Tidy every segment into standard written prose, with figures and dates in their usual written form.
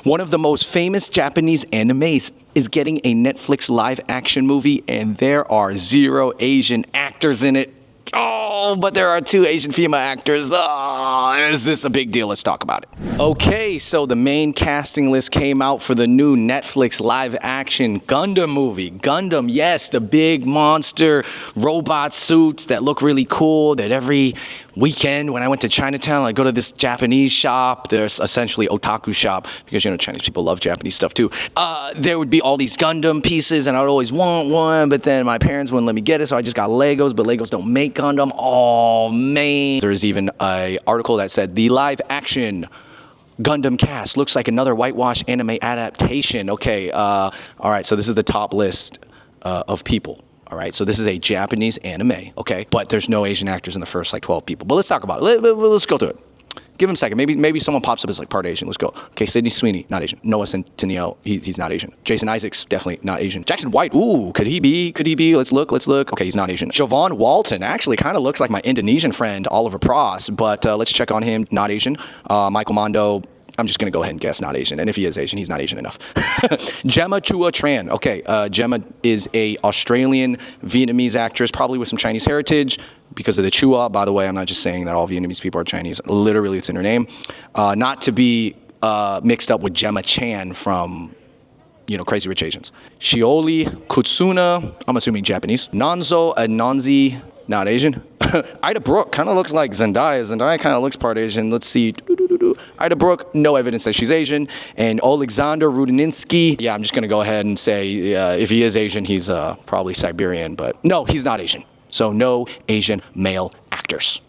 One of the most famous Japanese animes is getting a Netflix live-action movie, and there are 0 Asian actors in it. Oh, but there are 2 Asian female actors. Oh, is this a big deal? Let's talk about it. Okay, so the main casting list came out for the new Netflix live-action Gundam movie. Gundam, yes, the big monster robot suits that look really cool, that every weekend when I went to Chinatown, I go to this Japanese shop. There's essentially otaku shop because, you know, Chinese people love Japanese stuff too. There would be all these Gundam pieces and I would always want one, but then my parents wouldn't let me get it, so I just got Legos, but Legos don't make Gundam. Oh, man. There's even an article that said the live action Gundam cast looks like another whitewash anime adaptation. Okay, all right, so this is the top list of people. All right, so this is a Japanese anime, okay? But there's no Asian actors in the first, like, 12 people. But let's talk about it. Let's go through it. Give him a second. Maybe someone pops up as, like, part Asian. Let's go. Okay, Sydney Sweeney, not Asian. Noah Centineo, he's not Asian. Jason Isaacs, definitely not Asian. Jackson White, ooh, could he be? Let's look. Okay, he's not Asian. Siobhan Walton actually kind of looks like my Indonesian friend, Oliver Pross, but let's check on him. Not Asian. Michael Mondo, I'm just going to go ahead and guess not Asian. And if he is Asian, he's not Asian enough. Gemma Chua Tran. Okay, Gemma is a Australian Vietnamese actress, probably with some Chinese heritage because of the Chua. By the way, I'm not just saying that all Vietnamese people are Chinese. Literally, it's in her name. Not to be mixed up with Gemma Chan from, you know, Crazy Rich Asians. Shioli Kutsuna, I'm assuming Japanese. Nanzo Ananzi, not Asian. Ida Brooke kind of looks like Zendaya. Zendaya kind of looks part Asian. Let's see. Ida Brooke, no evidence that she's Asian. And Alexander Rudininsky, yeah, I'm just going to go ahead and say if he is Asian, he's probably Siberian. But no, he's not Asian. So no Asian male actors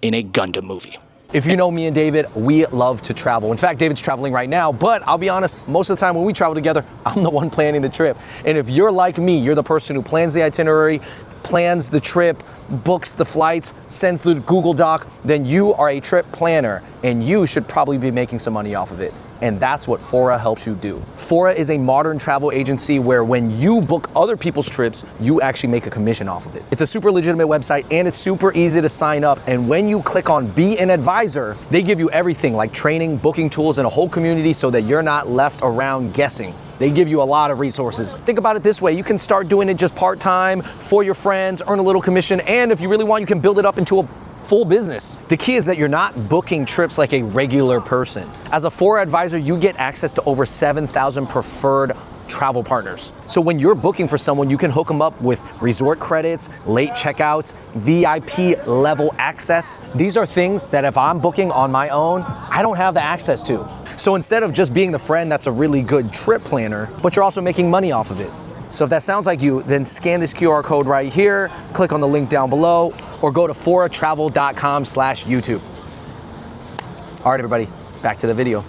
in a Gundam movie. If you know me and David, we love to travel. In fact, David's traveling right now, but I'll be honest, most of the time when we travel together, I'm the one planning the trip. And if you're like me, you're the person who plans the itinerary, plans the trip, books the flights, sends the Google Doc, then you are a trip planner and you should probably be making some money off of it. And that's what Fora helps you do. Fora is a modern travel agency where when you book other people's trips, you actually make a commission off of it. It's a super legitimate website and it's super easy to sign up. And when you click on Be an Advisor, they give you everything like training, booking tools, and a whole community so that you're not left around guessing. They give you a lot of resources. Think about it this way, you can start doing it just part-time for your friends, earn a little commission, and if you really want, you can build it up into a full business. The key is that you're not booking trips like a regular person. As a Fora advisor, you get access to over 7,000 preferred travel partners. So when you're booking for someone, you can hook them up with resort credits, late checkouts, VIP level access. These are things that if I'm booking on my own, I don't have the access to. So instead of just being the friend that's a really good trip planner, but you're also making money off of it. So if that sounds like you, then scan this QR code right here, click on the link down below, or go to foratravel.com/YouTube. All right, everybody, back to the video.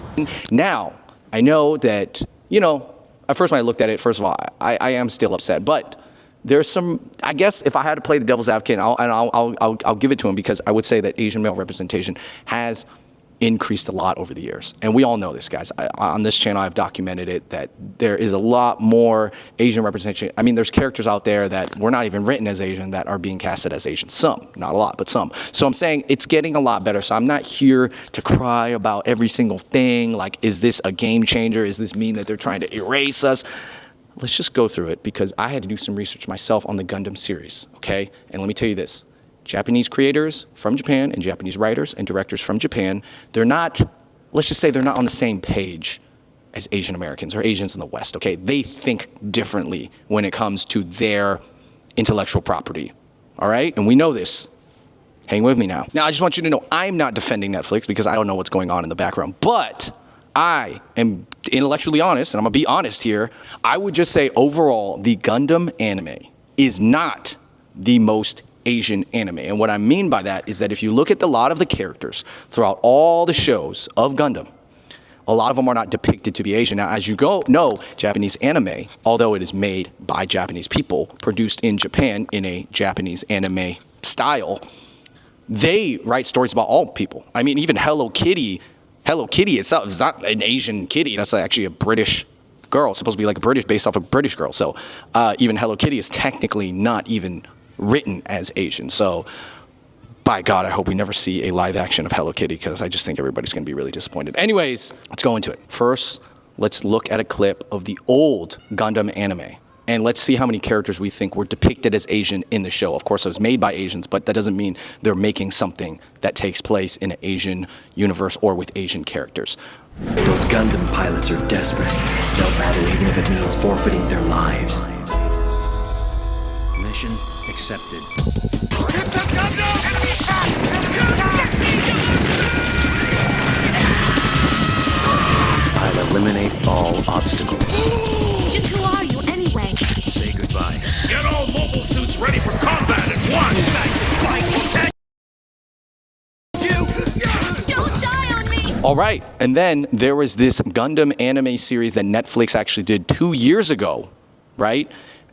Now, I know that, you know, at first when I looked at it, first of all, I am still upset, but there's some, I guess if I had to play the devil's advocate, I'll give it to him because I would say that Asian male representation has increased a lot over the years. And we all know this, guys. On this channel, I've documented it, that there is a lot more Asian representation. I mean, there's characters out there that were not even written as Asian that are being casted as Asian. Some, not a lot, but some. So I'm saying it's getting a lot better. So I'm not here to cry about every single thing. Like, is this a game changer? Does this mean that they're trying to erase us? Let's just go through it because I had to do some research myself on the Gundam series, okay? And let me tell you this. Japanese creators from Japan and Japanese writers and directors from Japan, they're not, let's just say they're not on the same page as Asian Americans or Asians in the West, okay? They think differently when it comes to their intellectual property, all right? And we know this. Hang with me now. Now, I just want you to know I'm not defending Netflix because I don't know what's going on in the background, but I am intellectually honest, and I'm gonna be honest here. I would just say overall, the Gundam anime is not the most Asian anime. And what I mean by that is that if you look at a lot of the characters throughout all the shows of Gundam, a lot of them are not depicted to be Asian. Now, as you know, Japanese anime, although it is made by Japanese people, produced in Japan in a Japanese anime style, they write stories about all people. I mean, even Hello Kitty itself is not an Asian kitty. That's actually a British girl, supposed to be like a British, based off a British girl. So even Hello Kitty is technically not even written as Asian. So by God, I hope we never see a live action of Hello Kitty because I just think everybody's going to be really disappointed. Anyways, let's go into it. First, let's look at a clip of the old Gundam anime. And let's see how many characters we think were depicted as Asian in the show. Of course, it was made by Asians, but that doesn't mean they're making something that takes place in an Asian universe or with Asian characters. Those Gundam pilots are desperate. They'll battle even if it means forfeiting their lives. Mission accepted. Get the Gundam! Enemy attack! I'll eliminate all obstacles. Just who are you anyway? Say goodbye. Get all mobile suits ready for combat at once! Don't die on me! All right, and then there was this Gundam anime series that Netflix actually did 2 years ago, right?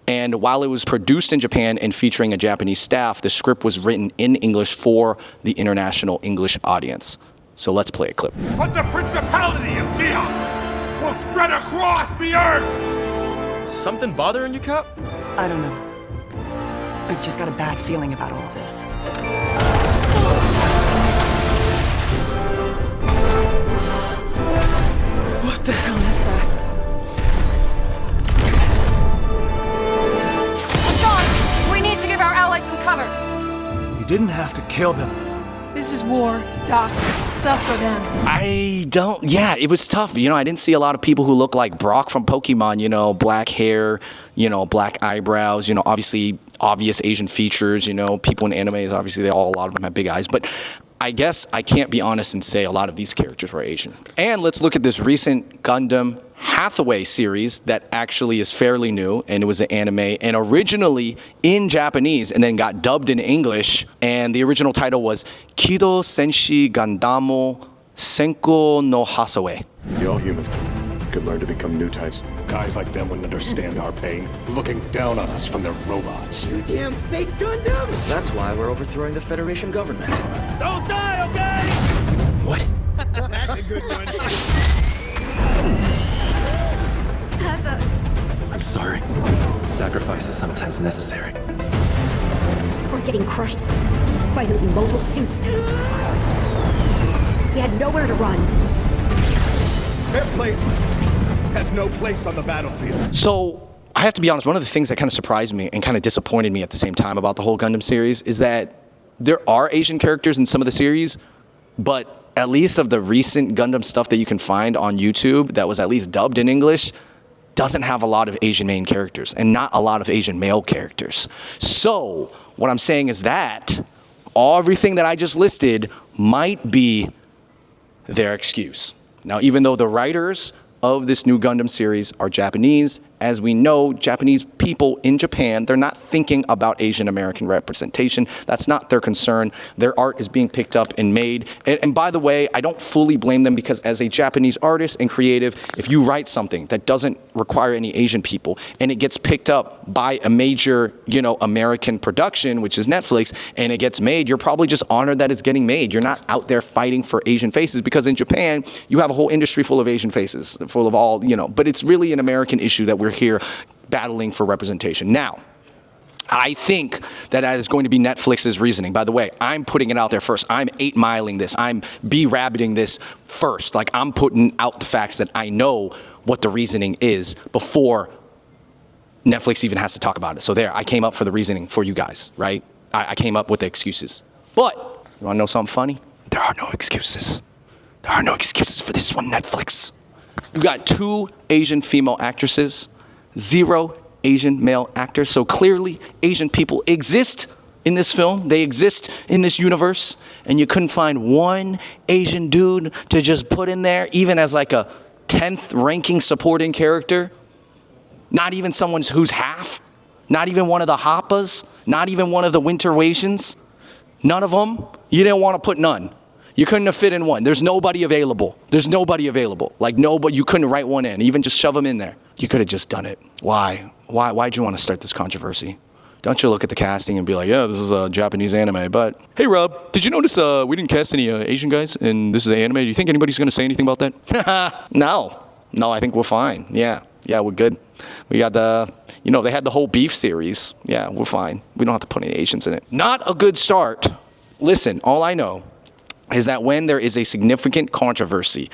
And while it was produced in Japan and featuring a Japanese staff, the script was written in English for the international English audience. So let's play a clip. But the Principality of Zeon will spread across the earth! Something bothering you, Cap? I don't know. I've just got a bad feeling about all of this. What the hell is that? Sean, we need to give our allies some cover. You didn't have to kill them. This is war, Doc. Sus or them. Yeah, it was tough. I didn't see a lot of people who look like Brock from Pokemon, black hair, black eyebrows, obviously obvious Asian features, people in anime, obviously a lot of them have big eyes, but I guess I can't be honest and say a lot of these characters were Asian. And let's look at this recent Gundam Hathaway series that actually is fairly new, and it was an anime and originally in Japanese and then got dubbed in English, and the original title was Kido Senshi Gandamo Senko no Hathaway. You all humans could learn to become new types. Guys like them wouldn't understand our pain, looking down on us from their robots. You damn fake Gundam! That's why we're overthrowing the Federation government. Don't die, okay? What? That's a good one. I'm sorry. Sacrifice is sometimes necessary. We're getting crushed by those mobile suits. We had nowhere to run. Airplane has no place on the battlefield. So I have to be honest, one of the things that kind of surprised me and kind of disappointed me at the same time about the whole Gundam series is that there are Asian characters in some of the series, but at least of the recent Gundam stuff that you can find on YouTube that was at least dubbed in English, doesn't have a lot of Asian main characters and not a lot of Asian male characters. So what I'm saying is that everything that I just listed might be their excuse. Now, even though the writers of this new Gundam series are Japanese, as we know, Japanese people in Japan, they're not thinking about Asian American representation. That's not their concern. Their art is being picked up and made. And by the way, I don't fully blame them, because as a Japanese artist and creative, if you write something that doesn't require any Asian people and it gets picked up by a major, American production, which is Netflix, and it gets made, you're probably just honored that it's getting made. You're not out there fighting for Asian faces, because in Japan, you have a whole industry full of Asian faces, full of all, but it's really an American issue that we're here battling for representation. Now, I think that is going to be Netflix's reasoning. By the way, I'm putting it out there first. I'm 8-miling this. I'm B-rabbiting this first. Like, I'm putting out the facts that I know what the reasoning is before Netflix even has to talk about it. So there, I came up for the reasoning for you guys, right? I came up with the excuses. But, you want to know something funny? There are no excuses. There are no excuses for this one, Netflix. You got 2 Asian female actresses, 0 Asian male actors. So clearly, Asian people exist in this film. They exist in this universe. And you couldn't find one Asian dude to just put in there, even as like a 10th ranking supporting character. Not even someone who's half. Not even one of the Happas. Not even one of the Winter Wations. None of them. You didn't want to put none. You couldn't have fit in one. There's nobody available. There's nobody available. Like, nobody, you couldn't write one in, even just shove them in there. You could have just done it. Why? Why'd you want to start this controversy? Don't you look at the casting and be like, yeah, this is a Japanese anime, but hey, Rob, did you notice we didn't cast any Asian guys and this is an anime? Do you think anybody's going to say anything about that? No, I think we're fine. Yeah, we're good. We got they had the whole beef series. Yeah, we're fine. We don't have to put any Asians in it. Not a good start. Listen, all I know is that when there is a significant controversy,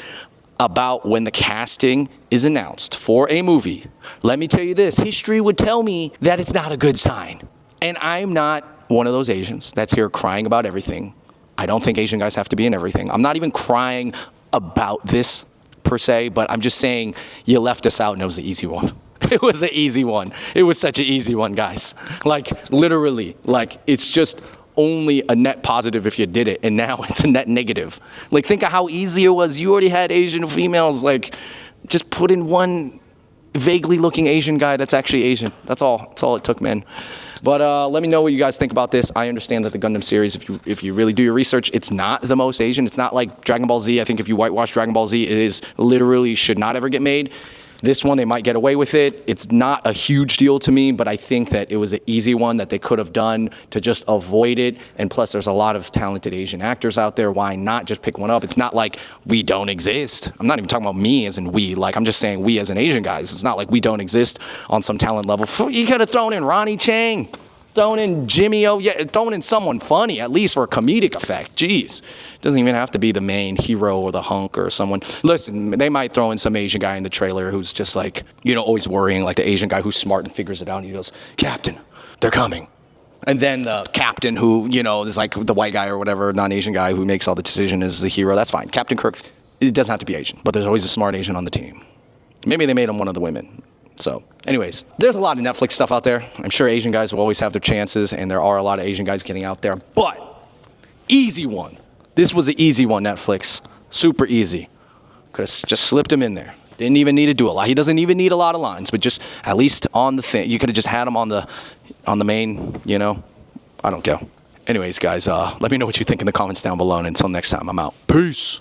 about when the casting is announced for a movie, let me tell you this, history would tell me that it's not a good sign. And I'm not one of those Asians that's here crying about everything. I don't think Asian guys have to be in everything. I'm not even crying about this per se, but I'm just saying you left us out and it was the easy one. It was an easy one. It was such an easy one, guys. Like, literally, like, it's just only a net positive if you did it, and now it's a net negative. Like, think of how easy it was. You already had Asian females. Like, just put in one vaguely looking Asian guy that's actually Asian. That's all it took, man. But let me know what you guys think about this. I understand that the Gundam series, if you really do your research, it's not the most Asian. It's not like Dragon Ball Z. I think if you whitewash Dragon Ball Z, it is literally should not ever get made. This one, they might get away with it. It's not a huge deal to me, but I think that it was an easy one that they could have done to just avoid it. And plus, there's a lot of talented Asian actors out there. Why not just pick one up? It's not like we don't exist. I'm not even talking about me as in we. Like, I'm just saying we as an Asian guys. It's not like we don't exist on some talent level. You could have thrown in Ronnie Chang. Thrown in Jimmy O, yeah, thrown in someone funny, at least for a comedic effect. Jeez. Doesn't even have to be the main hero or the hunk or someone. Listen, they might throw in some Asian guy in the trailer who's just like, you know, always worrying, like the Asian guy who's smart and figures it out. And he goes, Captain, they're coming. And then the captain who, you know, is like the white guy or whatever, non-Asian guy who makes all the decision is the hero. That's fine. Captain Kirk, it doesn't have to be Asian, but there's always a smart Asian on the team. Maybe they made him one of the women. So, anyways, there's a lot of Netflix stuff out there. I'm sure Asian guys will always have their chances, and there are a lot of Asian guys getting out there. But, easy one. This was an easy one, Netflix. Super easy. Could have just slipped him in there. Didn't even need to do a lot. He doesn't even need a lot of lines, but just at least on the thing. You could have just had him on the main, you know. I don't care. Anyways, guys, let me know what you think in the comments down below, and until next time, I'm out. Peace.